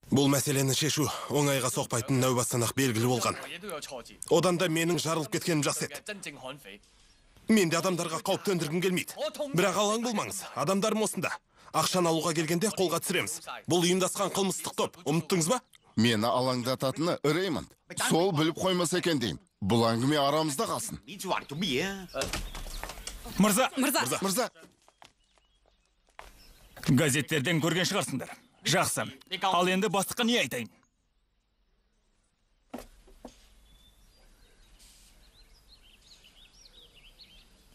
Бұл мәселені шешу оңайға соқпайтын нәубастан-ақ белгілі болған. Одан да менің жарылып кеткенім жақсы еді. Мен де адамдарға қауіп төндіргім келмейді. Бірақ алаң болмаңыз, адамдарым осында. Ақшаны алуға келгенде қолға түсіреміз. Бұл ұйымдасқан қылмыстық топ, ұмыттыңыз ба? Мені алаңдататыны Реймонд. Сол біліп қоймаса екен деймін. Бұл әңгіме арамызда қалсын. Мырза. Газеттерден көрген шығарсыңдар. Жақсы. Ал енді бастыққа не айтайын?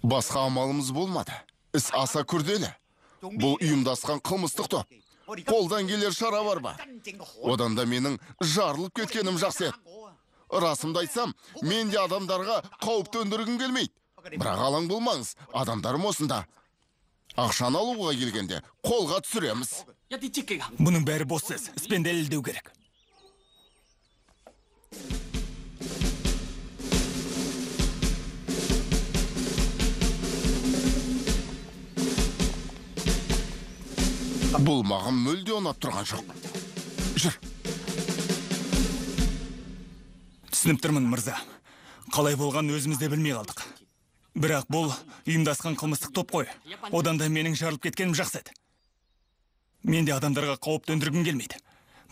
Басқа амалымыз болмады. Іс аса күрделі. Бұл ұйымдасқан қылмыстық топ. Қолдан келер шара бар ба? Одан да менің жарылып кеткенім жақсы еді. Расымды айтсам, мен де адамдарға қауіп төндіргім келмейді. Бірақ алаң болмаңыз, адамдарым осында. Ақшаны алуға келгенде қолға түсіреміз. Бұның бәрі бос сөз. Іспен дәлелдеу керек. Бұл маған мүлде ұнап тұрған жоқ. Жүр. Түсініп тұрмын, мырза. Қалай болған өзімізде білмей қалдық. Бірақ бұл ұйымдасқан қылмыстық топ қой. Одан да менің жарылып кеткенім жақсы еді. Мен де адамдарға қауіп төндіргім келмейді.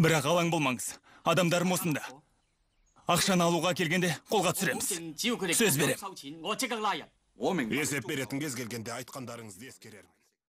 Бірақ алаң болмаңыз. Адамдарым осында. Ақшаны алуға келгенде қолға түсіреміз. Сөз берем. Есеп беретін кез келгенде айтқандарыңызды ескерермін.